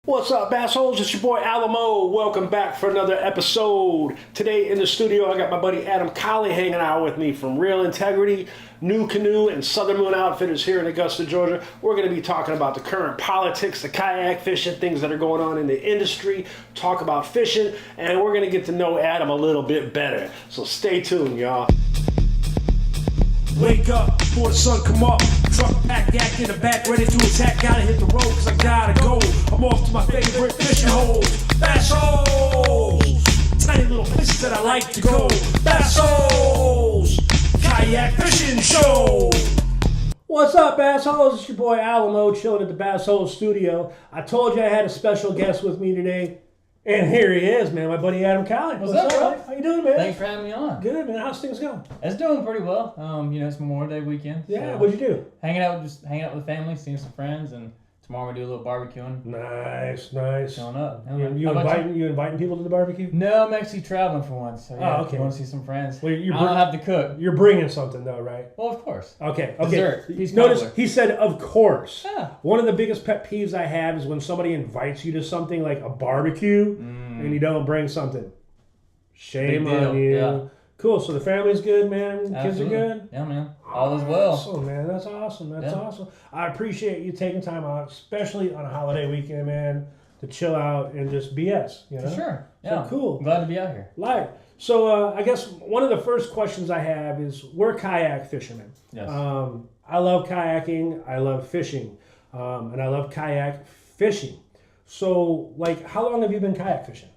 What's up, Bassholes? It's your boy Alamo. Welcome back for another episode. Today in the studio, I got my buddy Adam Cawley hanging out with me from Real Integrity, Nucanoe, and Southern Moon Outfitters here in Augusta, Georgia. We're going to be talking about the current politics, the kayak fishing, things that are going on in the industry, talk about fishing, and we're going to get to know Adam a little bit better. So stay tuned, y'all. Wake up before the sun come up. Truck pack, yak in the back, ready to attack. Gotta hit the road cause I gotta go. I'm off to my favorite fishing holes. Bassholes! Tiny little places that I like to go. Bassholes! Kayak fishing show! What's up, Bassholes? It's your boy Alamo chilling at the Bassholes studio. I told you I had a special guest with me today. And here he is, man, my buddy Adam Cawley. What's up, bro? How you doing, man? Thanks for having me on. Good, man. How's things going? It's doing pretty well. It's Memorial Day weekend. Yeah, so what'd you do? hanging out with the family, seeing some friends, and tomorrow we do a little barbecuing. Nice. Chilling up. Yeah, You inviting people to the barbecue? No, I'm actually traveling for once. So yeah, okay. I want to see some friends. Well, I don't have to cook. You're bringing something though, right? Well, of course. Okay. Dessert. Notice he said, "Of course." Yeah. One of the biggest pet peeves I have is when somebody invites you to something like a barbecue and you don't bring something. Shame Big deal. on you. Yeah. Cool. So the family's good, man. Kids are Absolutely. good. Yeah, man. All is well. Awesome, man. That's awesome. That's Yeah. awesome. I appreciate you taking time out, especially on a holiday weekend, man, to chill out and just BS. You know. For sure. Yeah. So cool. I'm glad to be out here. Live. So I guess one of the first questions I have is, we're kayak fishermen. Yes. I love kayaking. I love fishing. And I love kayak fishing. So, how long have you been kayak fishing?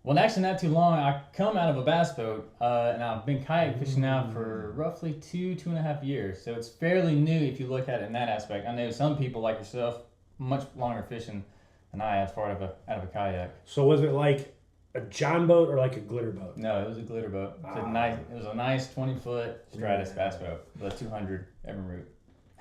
Well, actually, not too long. I come out of a bass boat, and I've been kayak fishing now for roughly 2.5 years. So it's fairly new if you look at it in that aspect. I know some people like yourself much longer fishing than I have out of a kayak. So was it like a John boat or like a glitter boat? No, it was a glitter boat. It was a nice 20-foot Stratus bass boat with a 200 Emerald.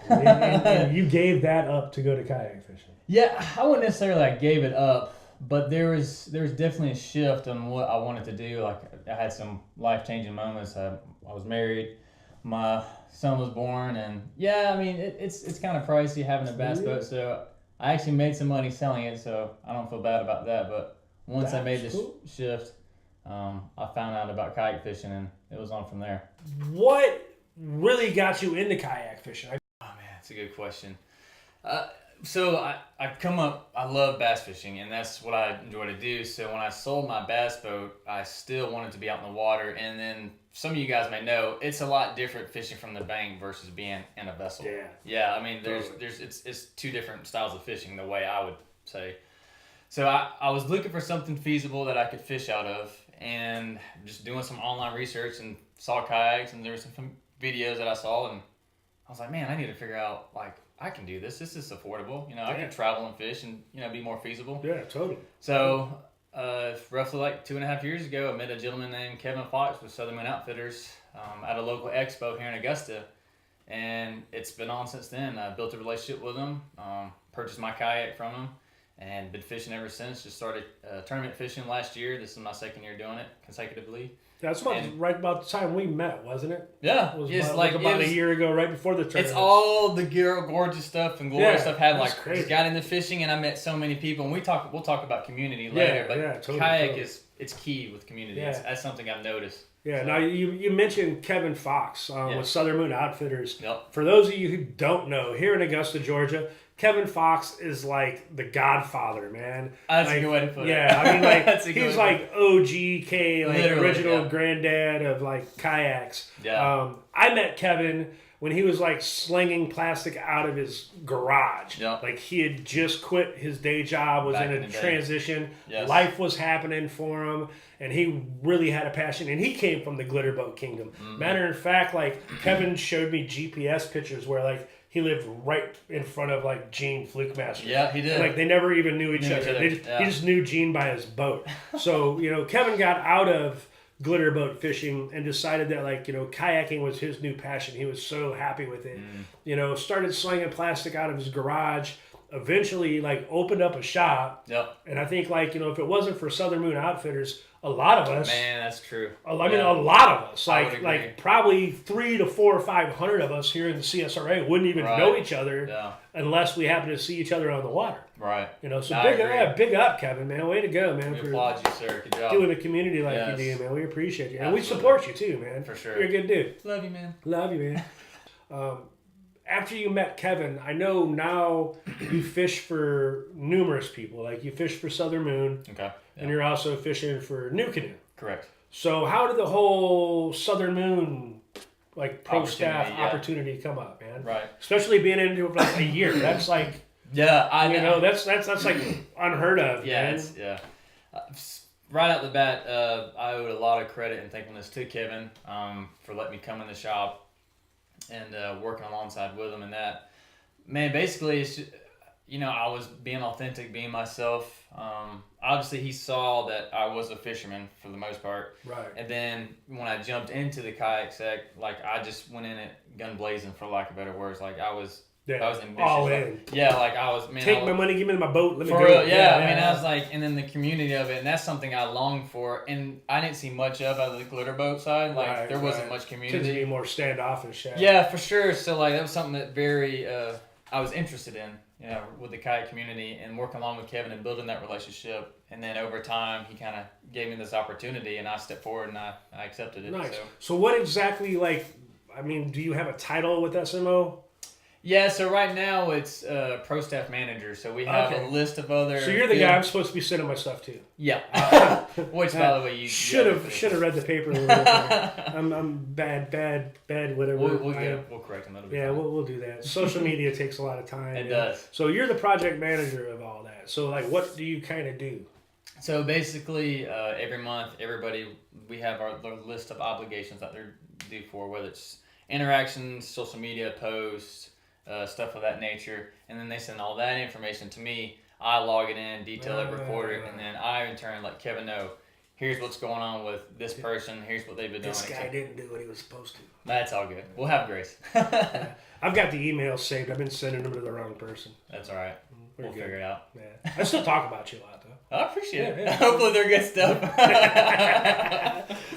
and you gave that up to go to kayak fishing? Yeah, I wouldn't necessarily gave it up, but there was definitely a shift on what I wanted to do. Like, I had some life-changing moments. I was married, my son was born, and yeah, I mean it's kind of pricey having a bass boat. So I actually made some money selling it, so I don't feel bad about that. But once I made this shift, I found out about kayak fishing, and it was on from there. What really got you into kayak fishing? Oh man, that's a good question. So I love bass fishing, and that's what I enjoy to do. So when I sold my bass boat, I still wanted to be out in the water. And then some of you guys may know, it's a lot different fishing from the bank versus being in a vessel. Yeah. Yeah, I mean, it's two different styles of fishing, the way I would say. So I was looking for something feasible that I could fish out of, and just doing some online research, and saw kayaks, and there were some videos that I saw, and I was like, man, I need to figure out, I can do this. This is affordable. I can travel and fish and, be more feasible. Yeah, totally. So, roughly 2.5 years ago, I met a gentleman named Kevin Fox with Southern Moon Outfitters at a local expo here in Augusta. And it's been on since then. I built a relationship with him, purchased my kayak from him, and been fishing ever since. Just started tournament fishing last year. This is my second year doing it consecutively. That's right about the time we met, wasn't it? Yeah. It was about a year ago, right before the tournament. It's all the gorgeous stuff and glorious stuff. Crazy. Got into fishing, and I met so many people. And we'll talk about community later. But totally, kayak it's key with community. Yeah. That's something I've noticed. Yeah. So. Now you mentioned Kevin Fox with Southern Moon Outfitters. Yep. For those of you who don't know, here in Augusta, Georgia, Kevin Fox is like the Godfather, man. That's a good way to put it. Yeah, I mean, he's like OGK, original yeah. granddad of kayaks. Yeah. I met Kevin when he was slinging plastic out of his garage. Yep. He had just quit his day job, was Back in in a the day. transition. Yes. Life was happening for him, and he really had a passion. And he came from the glitter boat kingdom. Mm-hmm. Matter of fact, Kevin showed me GPS pictures where he lived right in front of Gene Flukemaster. Yeah, he did. And, they never even knew each other. He just knew Gene by his boat. So Kevin got out of glitter boat fishing and decided that kayaking was his new passion. He was so happy with it. Started slinging plastic out of his garage. eventually like opened up a shop. Yep. And I think like, if it wasn't for Southern Moon Outfitters, a lot of us, Man, that's true. a lot of us, I would like probably 300 to 400 or 500 of us here in the CSRA wouldn't even know each other unless we happen to see each other on the water. Right. So big up, Kevin, man. Way to go, man. We applaud you, sir. Good job. Doing a community like you do, man. We appreciate you. And we support you too, man. For sure. You're a good dude. Love you, man. Love you, man. After you met Kevin, I know now you fish for numerous people. Like you fish for Southern Moon. Okay. And you're also fishing for Nucanoe. Correct. So how did the whole Southern Moon pro staff opportunity come up, man? Right. Especially being into it like a year. That's like I know. That's like unheard of. Yeah, man. Right out the bat, I owed a lot of credit and thankfulness to Kevin for letting me come in the shop and working alongside with him and that. Man, basically, it's just, I was being authentic, being myself. Obviously, he saw that I was a fisherman for the most part. Right. And then when I jumped into the kayak sec, I just went in it gun blazing, for lack of better words. I was ambitious. All in. I was, man. Take my money, give me my boat, let me for go. real, I was and then the community of it, and that's something I longed for. And I didn't see much of out of the glitter boat side. There wasn't much community. Tends to be more standoffish. Yeah, for sure. So that was something that very I was interested in. With the kayak community and working along with Kevin and building that relationship. And then over time, he kind of gave me this opportunity and I stepped forward and I accepted it. Nice. So what exactly, do you have a title with SMO? Yeah, so right now it's pro staff manager. So we have a list of other... So you're the guy I'm supposed to be sending my stuff to. Yeah. Which, by the way, you... Should have read the paper a little bit. I'm bad, whatever. We'll correct him. Yeah, we'll do that. Social media takes a lot of time. It does. So you're the project manager of all that. So, what do you kind of do? So basically, every month, we have our list of obligations that they're due for, whether it's interactions, social media posts, stuff of that nature, and then they send all that information to me. I log it in, detail it, record it, and then I in turn let Kevin know, here's what's going on with this person, here's what they've been doing. This guy didn't do what he was supposed to. That's all good. We'll have grace. I've got the emails saved. I've been sending them to the wrong person. That's all right. We'll figure it out. Yeah. I still talk about you a lot, though. I appreciate it. Hopefully they're good stuff.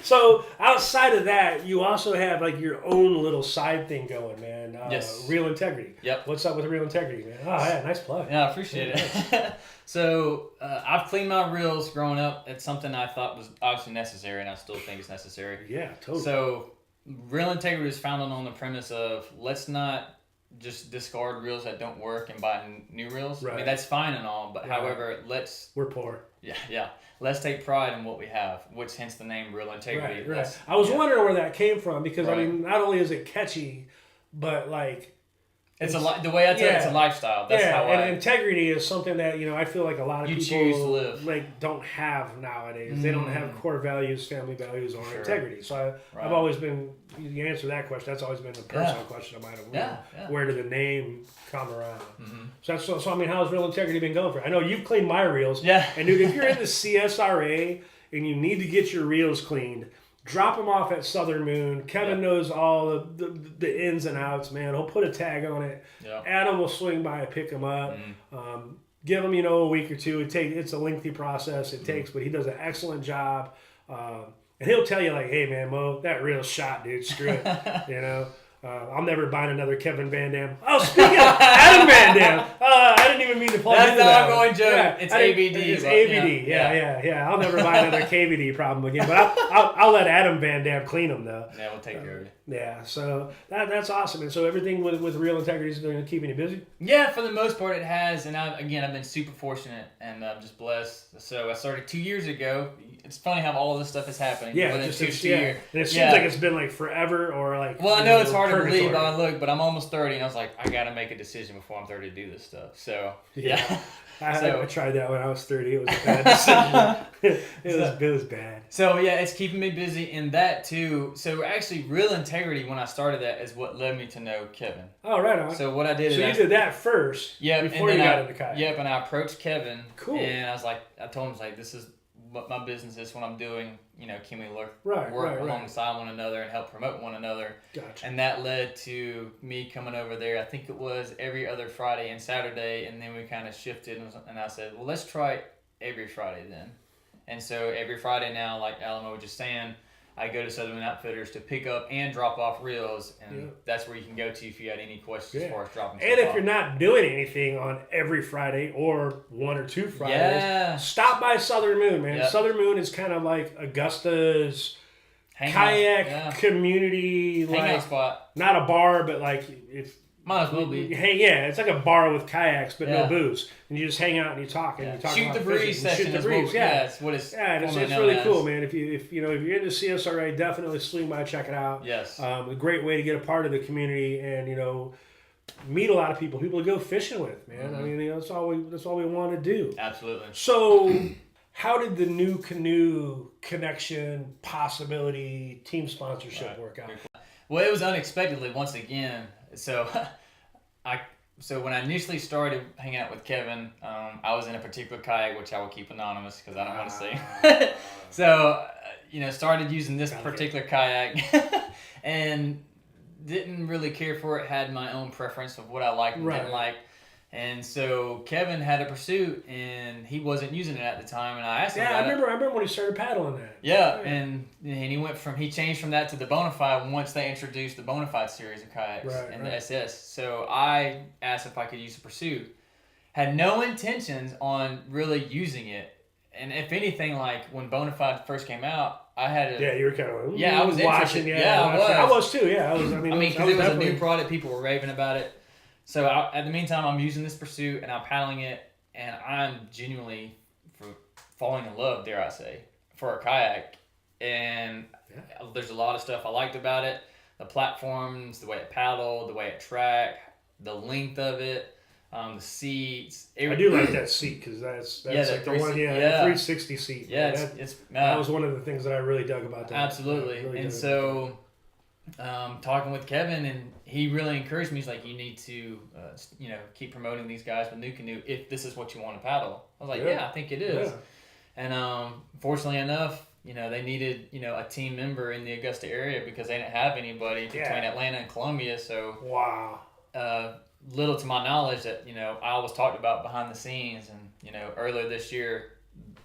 So outside of that, you also have your own little side thing going, man. Yes. Real Integrity. Yep. What's up with Real Integrity, man? Oh, yeah, nice plug. Yeah, I appreciate it. So I've cleaned my reels growing up. It's something I thought was obviously necessary, and I still think it's necessary. Yeah, totally. So Real Integrity is founded on the premise of let's not just discard reels that don't work and buy new reels. Right. I mean, that's fine and all, but however, we're poor. Yeah. Let's take pride in what we have, which hence the name Real Integrity. Right. I was wondering where that came from because not only is it catchy, but it's the way I tell it, it's a lifestyle. That's how integrity is something that I feel like a lot of people choose to live. Don't have nowadays. They don't have core values, family values, or integrity. So I've always been. You answer that question. That's always been the personal question I might have. Yeah. Where did the name come around? Mm-hmm. So how's Real Integrity been going for? I know you've cleaned my reels. Yeah. And dude, if you're in the CSRA and you need to get your reels cleaned, drop them off at Southern Moon. Kevin knows all the ins and outs, man. He'll put a tag on it. Yeah. Adam will swing by and pick them up. Give him, a week or two. It's a lengthy process. It takes, but he does an excellent job. And he'll tell you hey, man, Mo, that reel's shot, dude. Screw it. I'm never buying another Kevin Van Dam. Oh, speaking of Adam Van Dam, I didn't even mean to plug into that. That's not going joke. Yeah, it's ABD. It's ABD. Yeah. I'll never buy another KVD problem again. But I'll let Adam Van Dam clean them, though. Yeah, we'll take care of it. Yeah, so that's awesome. And so everything with Real Integrity is going to keep you busy? Yeah, for the most part it has. And I've been super fortunate and I'm just blessed. So I started 2 years ago. It's funny how all of this stuff is happening. Yeah, within just 2 years. And it seems like it's been forever or Well, I know it's hard to believe, but I'm almost 30 and I was like, I got to make a decision before I'm 30 to do this stuff. So, yeah. I tried that when I was 30. It was a bad decision. It was bad. So, yeah, it's keeping me busy in that, too. So, actually, Real Integrity, when I started that, is what led me to know Kevin. Oh, right on. So, what I did is you did that first before you got into kayak. Yep, and I approached Kevin. Cool. And I was like, I told him, this is what my business is, what I'm doing. Can we work Right. alongside one another and help promote one another? Gotcha. And that led to me coming over there. I think it was every other Friday and Saturday, and then we kind of shifted, and I said, well, let's try every Friday then. And so every Friday now, like Alamo was just saying, I go to Southern Outfitters to pick up and drop off reels, and that's where you can go to if you had any questions as far as dropping stuff And if off. you're not doing anything on every Friday or 1 or 2 Fridays, stop by Southern Moon, man. Yep. Southern Moon is kind of like Augusta's Hangout, kayak community, hangout spot. Not a bar, but like if might as well be. Hey, it's like a bar with kayaks, but no booze, and you just hang out and you talk and you talk shoot about the breeze fishing. session. Shoot the is breeze, what, it's what it's. Yeah, it's really cool, man. If you're into CSRA, definitely swing by, check it out. Yes. A great way to get a part of the community and meet a lot of people to go fishing with, man. I mean, that's all we want to do. Absolutely. So, how did the Nucanoe connection, possibility, team sponsorship work out? Well, it was unexpectedly once again. So, So when I initially started hanging out with Kevin, I was in a particular kayak, which I will keep anonymous because I don't want to say. So, started using this particular kayak and didn't really care for it, had my own preference of what I liked and didn't like. And so Kevin had a Pursuit, and he wasn't using it at the time, and I asked him about I remember when he started paddling that. Yeah, and he changed from that to the Bonafide once they introduced the Bonafide series of kayaks and the SS. So I asked if I could use the Pursuit. Had no intentions on really using it, and if anything, like when Bonafide first came out, I had a... Yeah, you were kind of I was watching. Interested. I was. I was too. Yeah, because it was a new product, people were raving about it. So at the meantime, I'm using this Pursuit and I'm paddling it, and I'm genuinely falling in love, dare I say, for a kayak. And there's a lot of stuff I liked about it: the platforms, the way it paddled, the way it tracked, the length of it, the seats. I do like that seat because that's like the one, the 360 seat. Yeah, that was one of the things that I really dug about that. Absolutely, and so. Talking with Kevin, and he really encouraged me. He's like, you need to, keep promoting these guys with Nucanoe if this is what you want to paddle. I was like, I think it is. Yeah. And fortunately enough, they needed, a team member in the Augusta area because they didn't have anybody between Atlanta and Columbia. So, little to my knowledge that, I always talked about behind the scenes. And, earlier this year,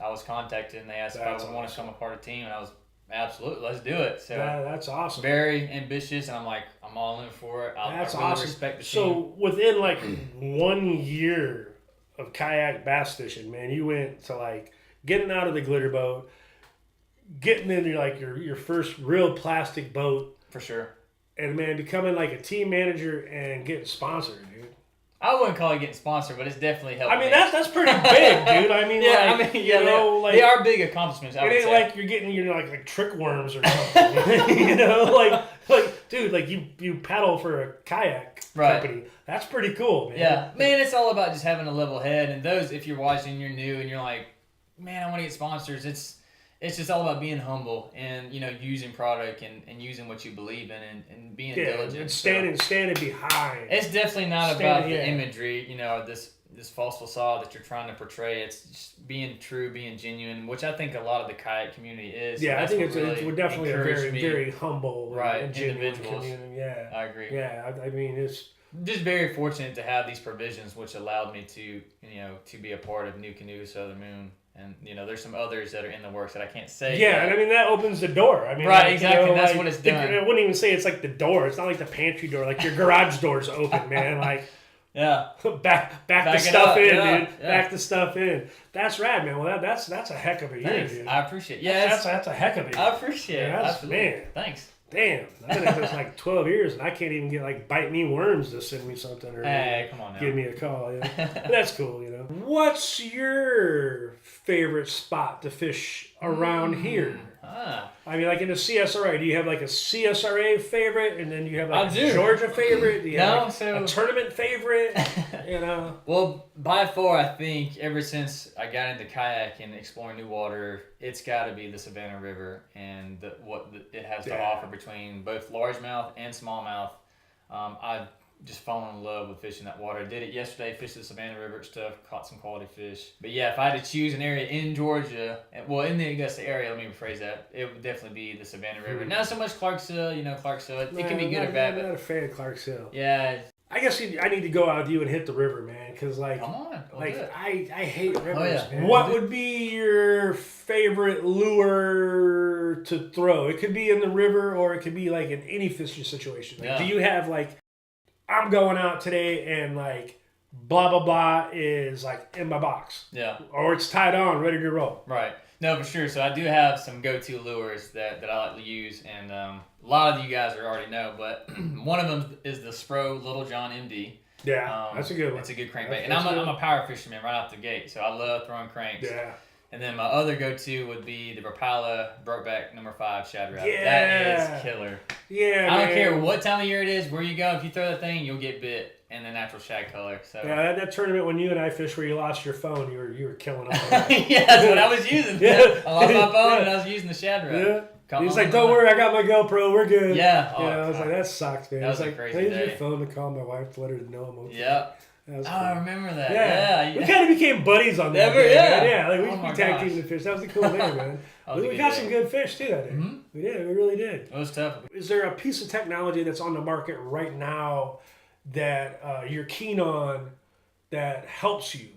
I was contacted and they asked if I would want to become a part of the team, and I was absolutely, let's do it. So that's awesome. Very ambitious, and I'm like, I'm all in for it. I really awesome. Respect the team. So within like 1 year of kayak bass fishing, man, you went to like getting out of the glitter boat, getting into your first real plastic boat, for sure, and man, becoming like a team manager and getting sponsored, dude. I wouldn't call it getting sponsored, but it's definitely helped. I mean, that's pretty big, dude. I mean, they are big accomplishments. It ain't like you're getting like trick worms or something. Dude, you paddle for a kayak company. That's pretty cool, man. Yeah, man, it's all about just having a level head. And those, if you're watching, you're new, and you're like, man, I want to get sponsors. It's just all about being humble and, using product and using what you believe in and being diligent. And standing behind. It's definitely not about the imagery, this false facade that you're trying to portray. It's just being true, being genuine, which I think a lot of the kayak community is. Yeah, so I think it's definitely a very, me. very humble and genuine individuals. community. Yeah, I agree. Yeah, I mean, it's... Just very fortunate to have these provisions, which allowed me to, to be a part of Nucanoe, Southern Moon. And, there's some others that are in the works that I can't say. Yeah, and I mean, that opens the door. I mean, exactly. That's what it's done. I wouldn't even say it's like the door. It's not like the pantry door. Like your garage door's open, man. Like, back the stuff in, dude. Yeah. Back the stuff in. That's rad, man. Well, that's a heck of a year, dude. I appreciate it. Yeah, that's a heck of a year. I appreciate it. Absolutely. Man. Thanks. Damn, I've been at this like 12 years, and I can't even get Bite Me Worms to send me something or come on now. Give me a call. But that's cool, What's your favorite spot to fish around here? I mean, like in the CSRA, do you have like a CSRA favorite, and then you have like a Georgia favorite? Do you have a tournament favorite? Well, by far, I think ever since I got into kayak and exploring new water, it's got to be the Savannah River and what it has to offer between both largemouth and smallmouth. I've just fallen in love with fishing that water. Did it yesterday, fished the Savannah River and stuff, caught some quality fish. But yeah, if I had to choose an area in Georgia, well, in the Augusta area, let me rephrase that, it would definitely be the Savannah River. Not so much Clarksville, Clarksville, it can be good or bad. I'm not a fan of Clarksville. Yeah. I guess I need to go out with you and hit the river, man, because like, come on, I hate rivers. Oh, yeah. Man. What would be your favorite lure to throw? It could be in the river, or it could be like in any fishing situation. Like, do you have like, I'm going out today and like blah blah blah is like in my box, or it's tied on, ready to roll. Right. No, for sure. So I do have some go-to lures that I like to use, and a lot of you guys already know, but one of them is the Spro Little John MD. Yeah, that's a good one. It's a good crankbait. And I'm a power fisherman right out the gate, so I love throwing cranks. Yeah. And then my other go-to would be the Rapala Brokeback number 5 Shad Rap. Yeah. That is killer. Yeah, I don't care what time of year it is, where you go, if you throw that thing, you'll get bit in the natural shad color. So yeah, that tournament when you and I fished where you lost your phone, you were killing us. Yeah, that's what I was using. Yeah. I lost my phone and I was using the Shad Rap. Yeah. He's like, don't worry, I got my GoPro, we're good. Yeah. I was like, that sucks, man. That was like, crazy I used day. your phone to call my wife to let her know I'm okay. Yeah. That was Oh, cool. I remember that. Yeah. Yeah. We kind of became buddies on that. Never, day, yeah. Man. Yeah, like we tag gosh. teamed the fish. That was a cool day, man. We got some good fish too that day. Mm-hmm. We did. We really did. It was tough. Is there a piece of technology that's on the market right now that you're keen on that helps you?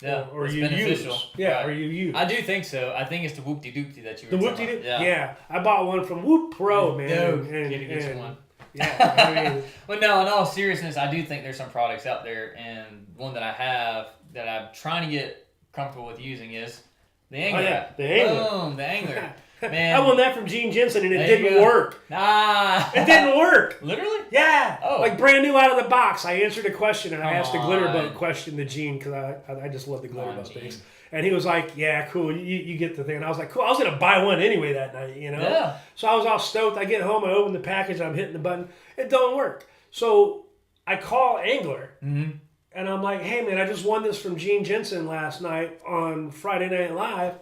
Yeah, or it's you beneficial. use? Yeah, Right. or you use? I do think so. I think it's the Whoop-de-Doop-de that you were The talking Whoop-de-Doop? about. Yeah. I bought one from Whoop Pro, man. Dope. And, Get a good one. Yeah, I mean, Well, no, in all seriousness, I do think there's some products out there, and one that I have that I'm trying to get comfortable with using is the Angler. Oh, yeah, the Angler. Boom, the Angler. Man, I won that from Gene Jensen, and it There you didn't go. work. Ah, It didn't work. Literally? Yeah. Oh. Like brand new out of the box. I answered a question, and I Come asked the glitter on. boat question to Gene because I just love the glitter on, boat Gene. things. And he was like, yeah, cool. You get the thing. And I was like, cool. I was going to buy one anyway that night, Yeah. So I was all stoked. I get home, I open the package, I'm hitting the button. It don't work. So I call Angler, and I'm like, hey, man, I just won this from Gene Jensen last night on Friday Night Live.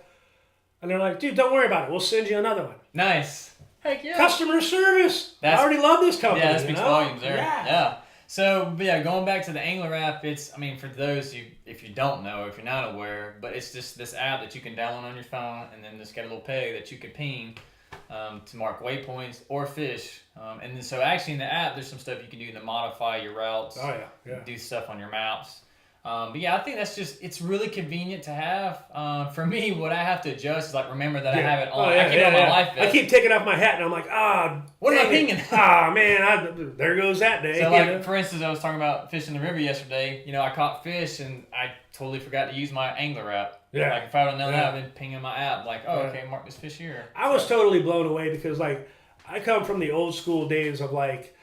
And they're like, dude, don't worry about it. We'll send you another one. Nice. Heck yeah. Customer service. I already love this company. Yeah, that speaks volumes there. Yeah. Yeah. So, but yeah, going back to the Angler app, for those if you don't know, if you're not aware, but it's just this app that you can download on your phone, and then just get a little peg that you can ping to mark waypoints or fish. And then so actually in the app, there's some stuff you can do to modify your routes. Oh, yeah. Do stuff on your maps. But yeah, I think it's really convenient to have. For me, what I have to adjust is like remember that I have it on. I keep it on my life vest. I keep taking off my hat and I'm like, what am I pinging? Man, there goes that day. So like, for instance, I was talking about fishing the river yesterday. I caught fish and I totally forgot to use my Angler app. Yeah. Like if I would have known that, I've been pinging my app like, okay, mark this fish here. I was totally blown away because like I come from the old school days of like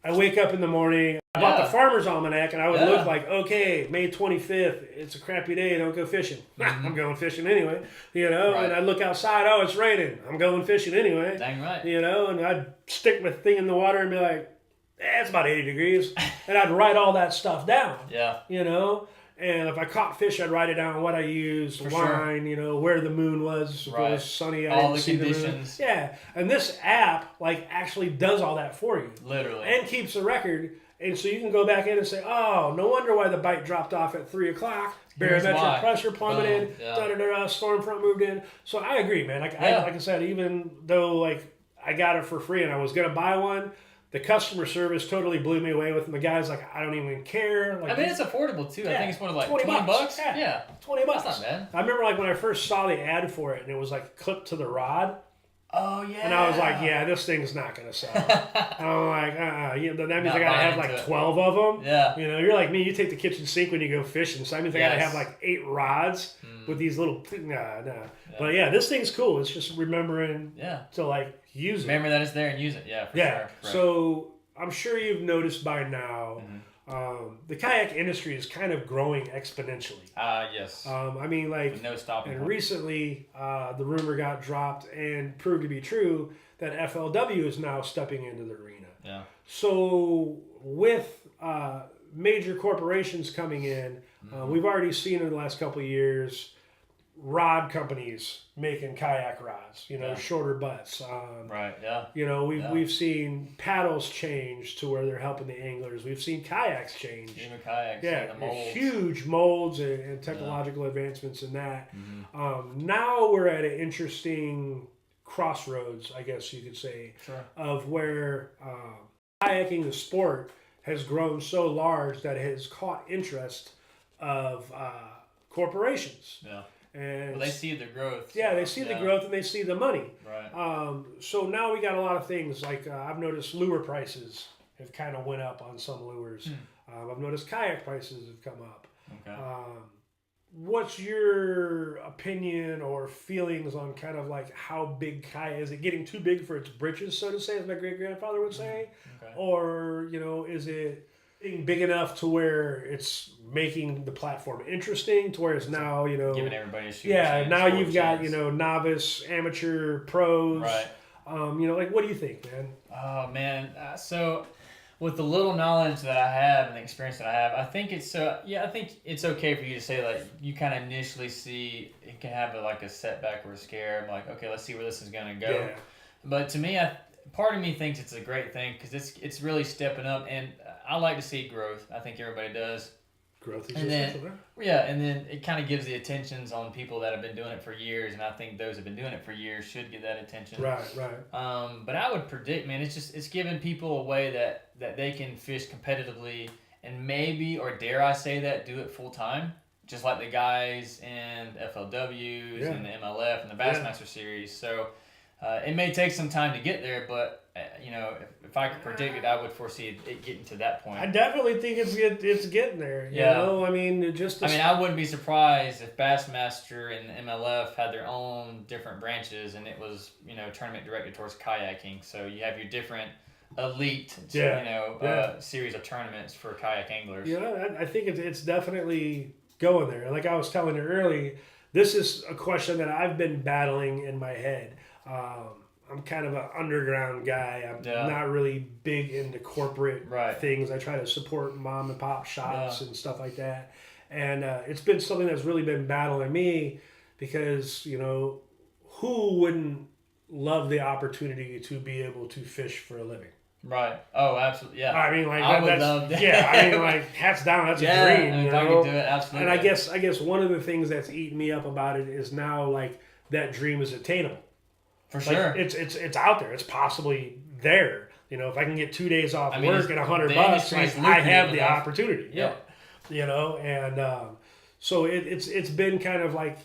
I wake up in the morning, I bought the Farmer's Almanac, and I would look like, okay, May 25th, it's a crappy day, don't go fishing. I'm going fishing anyway, Right. and I'd look outside, oh, it's raining, I'm going fishing anyway. Dang right. And I'd stick my thing in the water and be like, it's about 80 degrees, and I'd write all that stuff down. Yeah. And if I caught fish, I'd write it down, what I used, line, where the moon was, if it was sunny, I all didn't the see conditions. the moon. Yeah, and this app actually does all that for you. Literally. And keeps a record, and so you can go back in and say, oh, no wonder why the bite dropped off at 3 o'clock. Barometric pressure plummeted, storm front moved in. So I agree, man. Like I said, even though I got it for free and I was going to buy one, the customer service totally blew me away with them. The guy's like, I don't even care. It's affordable too. I think it's one of like 20 bucks. Yeah. 20 bucks. That's not bad. I remember when I first saw the ad for it and it was clipped to the rod. Oh yeah. And I was like, yeah, this thing's not gonna sell. And I'm like, that means I gotta have 12 of them. Yeah. You're like me. You take the kitchen sink when you go fishing, so that means I gotta have 8 rods with these little. No. Yeah. But yeah, this thing's cool. It's just remembering. To use it. Remember that it's there and use it. Yeah. For sure. So I'm sure you've noticed by now. The kayak industry is kind of growing exponentially. Yes. With no stopping. And recently, the rumor got dropped and proved to be true that FLW is now stepping into the arena. Yeah. So with major corporations coming in, we've already seen in the last couple of years rod companies making kayak rods, Yeah. shorter butts. Right. Yeah. We've seen paddles change to where they're helping the anglers. We've seen kayaks change. Even kayaks. Yeah, The molds. huge molds and technological advancements in that. Mm-hmm. Now we're at an interesting crossroads, I guess you could say, Sure. of where kayaking, the sport, has grown so large that it has caught interest of corporations. Yeah. And Well, they see the growth. yeah, they see the growth and they see the money. Right. So now we got a lot of things like I've noticed lure prices have kind of went up on some lures. I've noticed kayak prices have come up. Okay. What's your opinion or feelings on kind of like how big kayak is? It getting too big for its britches, so to say, as my great grandfather would say, Okay. or is it being big enough to where it's making the platform interesting to where it's now Giving everybody a shoot. yeah, now you've got chance. Novice, amateur, pros. Right. Like what do you think, man? Oh man, so with the little knowledge that I have and the experience that I have, I think it's I think it's okay for you to say like you kind of initially see it can have a setback or a scare. I'm like, okay, let's see where this is gonna go. Yeah. But to me, part of me thinks it's a great thing because it's really stepping up, and I like to see growth. I think everybody does. Growth is And then- essential there. Yeah, and then it kind of gives the attentions on people that have been doing it for years, and I think those who have been doing it for years should get that attention. Right. But I would predict, man, it's giving people a way that they can fish competitively and maybe, or dare I say that, do it full time, just like the guys in FLWs and the MLF and the Bassmaster Series. So it may take some time to get there, but if I could predict it, I would foresee it getting to that point. I definitely think it's getting there. Yeah. I mean, I wouldn't be surprised if Bassmaster and MLF had their own different branches, and it was tournament directed towards kayaking. So you have your different elite series of tournaments for kayak anglers. I think it's definitely going there. Like I was telling you earlier, this is a question that I've been battling in my head. I'm kind of an underground guy. I'm not really big into corporate things. I try to support mom and pop shops and stuff like that. And it's been something that's really been battling me because, who wouldn't love the opportunity to be able to fish for a living? Right. Oh, absolutely. Yeah. I mean, like I would love that. Yeah. I mean, like hats down. That's a dream. If I could do it, absolutely. And I guess one of the things that's eating me up about it is now like that dream is attainable. For sure. It's out there. It's possibly there. If I can get 2 days off work and $100, industry's I have the enough. opportunity. Yeah. And so it's been kind of like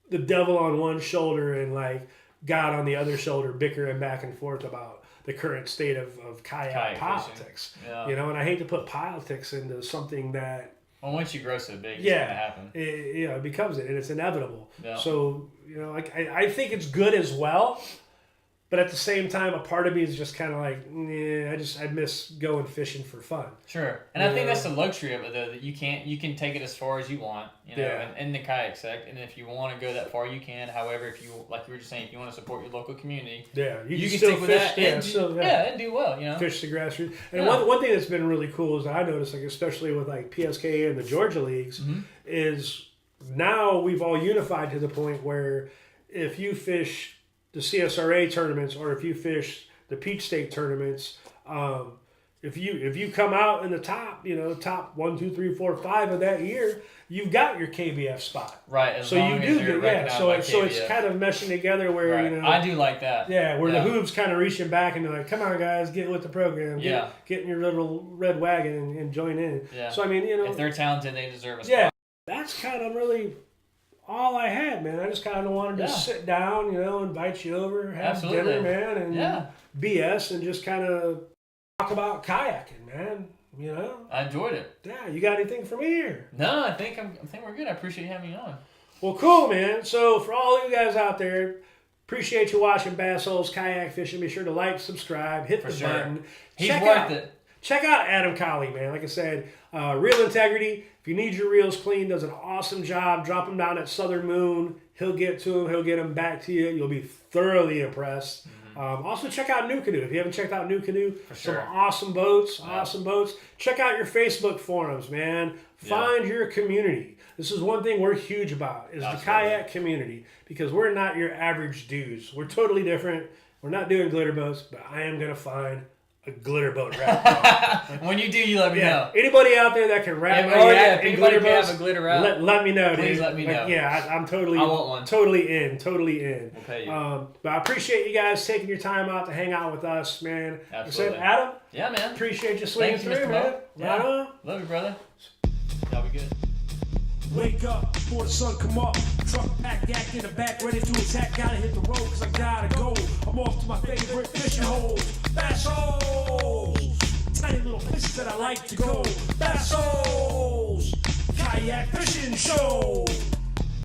the devil on one shoulder and like God on the other shoulder bickering back and forth about the current state of kayak politics. Yeah. And I hate to put politics into something that. Well, once you grow so big, it's going to happen. It becomes it, and it's inevitable. Yeah. So, I think it's good as well, but at the same time, a part of me is just kind of like, I miss going fishing for fun. Sure. And I think that's the luxury of it, though, that you can take it as far as you want, in the kayak sect, and if you want to go that far, you can. However, if you, like you were just saying, if you want to support your local community, you can stick still with fish, that and do well, Fish the grassroots. And one thing that's been really cool is that I noticed, like especially with like PSK and the Georgia leagues, is now we've all unified to the point where if you fish the CSRA tournaments or if you fish the Peach State tournaments, if you come out in the top, top 1, 2, 3, 4, 5 of that year, you've got your KBF spot. Right. So you do get So it's kind of meshing together where I do like that. Yeah, where the hooves kind of reaching back and they're like, come on guys, get with the program. Get in your little red wagon and join in. Yeah. So I mean, if they're talented, they deserve a spot. Yeah, that's kind of really all I had, man. I just kind of wanted to sit down, invite you over, have dinner, man, and BS and just kind of talk about kayaking, man. I enjoyed it. Yeah, you got anything for me here? No, I think we're good. I appreciate you having me on. Well, cool, man. So for all you guys out there, appreciate you watching Bassholes Kayak Fishing. Be sure to like, subscribe, hit the button. He's worth it. Check out Adam Cawley, man. Like I said, Reel Integrity. If you need your reels clean, does an awesome job. Drop them down at Southern Moon. He'll get to them. He'll get them back to you. You'll be thoroughly impressed. Also, check out Nucanoe. If you haven't checked out Nucanoe, sure. some awesome boats, awesome boats. Check out your Facebook forums, man. Find your community. This is one thing we're huge about, is the kayak community, because we're not your average dudes. We're totally different. We're not doing glitter boats, but I am going to find a glitter boat raft. When you do, you let me know. Anybody out there that can wrap if in glitter boats, have a glitter raft, let me know, please dude. let me know. I'm totally, I want one. totally in. We'll pay you. But I appreciate you guys taking your time out to hang out with us, man. Absolutely. So, Adam, Yeah, man. appreciate you swinging Thank you, through, Mr. man. Mo. Yeah. Right on. Love you, brother. Y'all be good. Wake up before the sun come up. Truck pack, yak in the back, ready to attack. Gotta hit the road cause I gotta go. I'm off to my favorite fishing holes. Bassholes! Tiny little places that I like to go. Bassholes! Kayak fishing show!